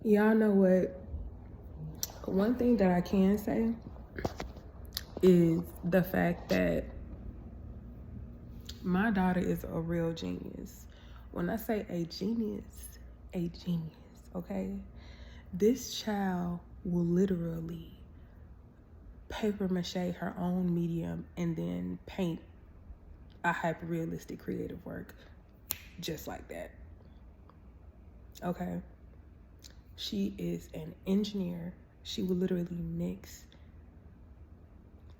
Y'all know what? One thing that I can say is the fact that my daughter is a real genius. When I say a genius, okay? This child will literally paper mache her own medium and then paint a hyper realistic creative work just like that. Okay? She is an engineer. She will literally mix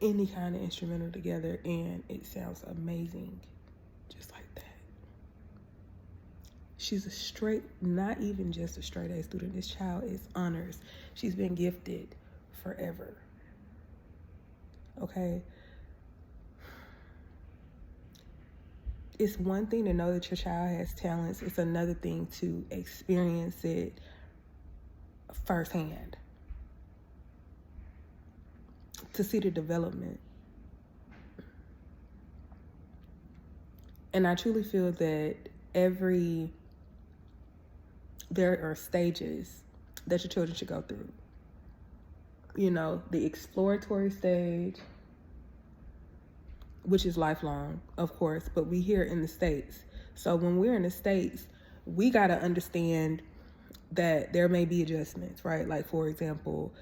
any kind of instrumental together and it sounds amazing just like that. She's a straight, not even just a straight A student. This child is honors. She's been gifted forever. Okay? It's one thing to know that your child has talents. It's another thing to experience it firsthand. To see the development. And I truly feel that there are stages that your children should go through. You know, the exploratory stage, which is lifelong, of course, but we here in the States. So when we're in the States, we got to understand that there may be adjustments, right? Like, for example,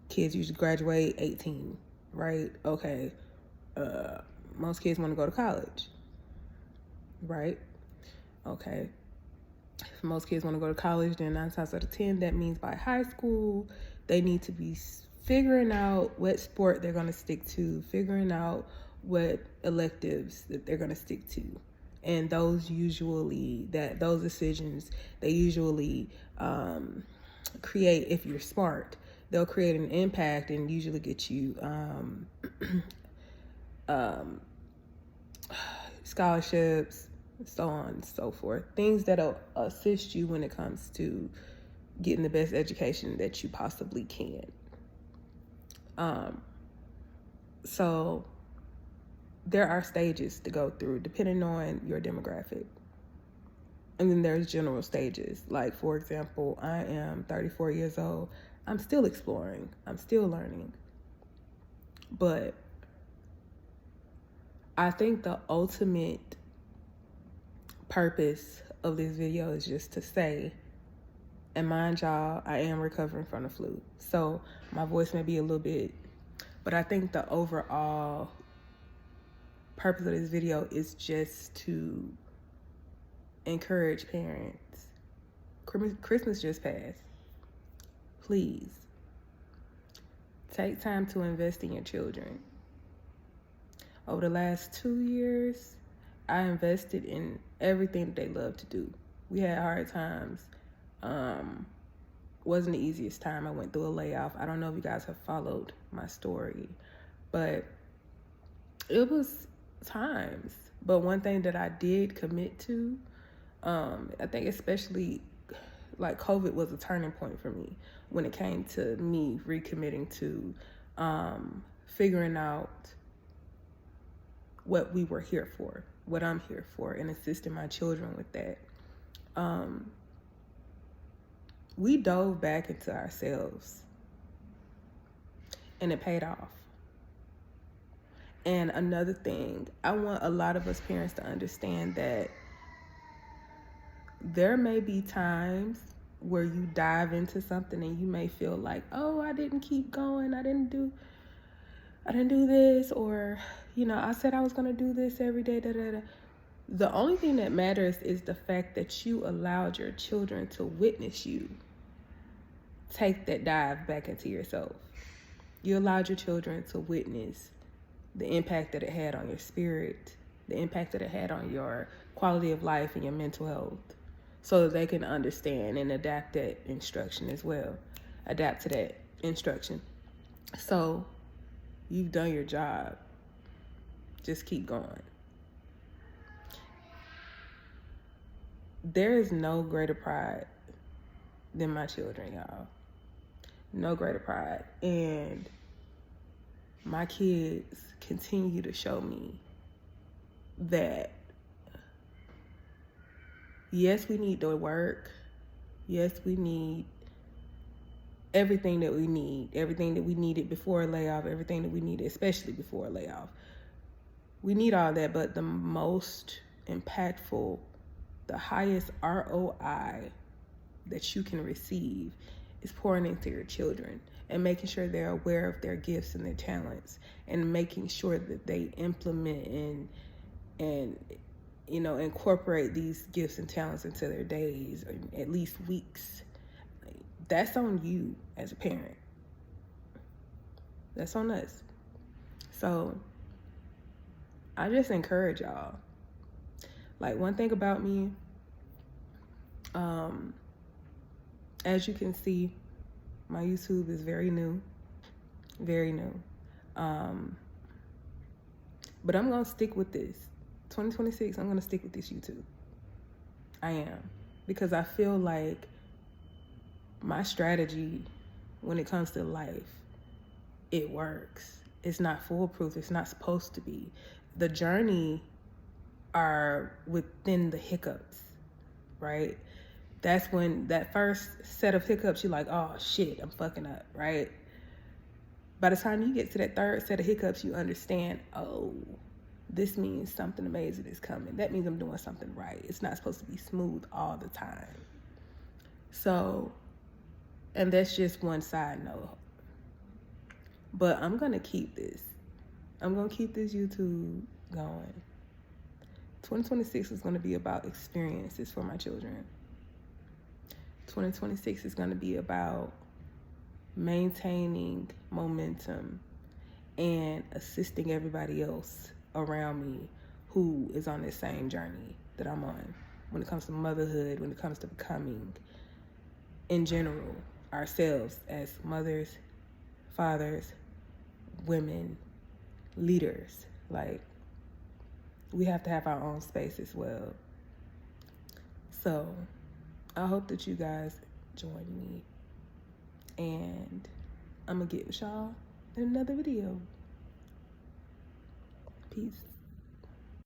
kids usually graduate 18, right? Okay. Most kids want to go to college, right? Okay. If most kids want to go to college, then 9 times out of 10, that means by high school, they need to be figuring out what sport they're going to stick to, figuring out what electives that they're going to stick to. And those decisions, they usually create, if you're smart, they'll create an impact and usually get you scholarships, so on and so forth. Things that'll assist you when it comes to getting the best education that you possibly can. So there are stages to go through depending on your demographic. And then there's general stages. Like, for example, I am 34 years old. I'm still exploring. I'm still learning. But I think the ultimate purpose of this video is just to say, and mind y'all, I am recovering from the flu. So my voice may be a little bit, but I think the overall purpose of this video is just to encourage parents. Christmas just passed. Please take time to invest in your children. Over the last 2 years, I invested in everything that they love to do. We had hard times. Wasn't the easiest time. I went through a layoff. I don't know if you guys have followed my story, but it was times. But one thing that I did commit to, I think especially like COVID was a turning point for me when it came to me recommitting to figuring out what we were here for, what I'm here for, and assisting my children with that. We dove back into ourselves and it paid off. And another thing, I want a lot of us parents to understand that there may be times where you dive into something and you may feel like, oh, I didn't keep going. I didn't do this, or, you know, I said I was going to do this every day. The only thing that matters is the fact that you allowed your children to witness you take that dive back into yourself. You allowed your children to witness the impact that it had on your spirit, the impact that it had on your quality of life and your mental health, so that they can understand and adapt that instruction as well. Adapt to that instruction. So you've done your job. Just keep going. There is no greater pride than my children, y'all. No greater pride. And my kids continue to show me that, yes, we need to work. Yes, we need everything that we need, everything that we needed before a layoff, everything that we needed, especially before a layoff. We need all that, but the most impactful, the highest ROI that you can receive is pouring into your children and making sure they're aware of their gifts and their talents, and making sure that they implement and incorporate these gifts and talents into their days, or at least weeks. That's on you as a parent. That's on us. So I just encourage y'all. Like, one thing about me, as you can see, my YouTube is very new. Very new. But I'm going to stick with this. 2026, I'm going to stick with this YouTube. I am. Because I feel like my strategy when it comes to life, it works. It's not foolproof. It's not supposed to be. The journey are within the hiccups, right? That's when that first set of hiccups, you're like, oh shit, I'm fucking up, right? By the time you get to that third set of hiccups, you understand, oh, this means something amazing is coming. That means I'm doing something right. It's not supposed to be smooth all the time. So, and that's just one side note. But I'm going to keep this. I'm going to keep this YouTube going. 2026 is going to be about experiences for my children. 2026 is going to be about maintaining momentum and assisting everybody else around me who is on this same journey that I'm on when it comes to motherhood, when it comes to becoming, in general, ourselves as mothers, fathers, women, leaders. Like, we have to have our own space as well. So I hope that you guys join me, and I'm gonna get with y'all in another video. Peace.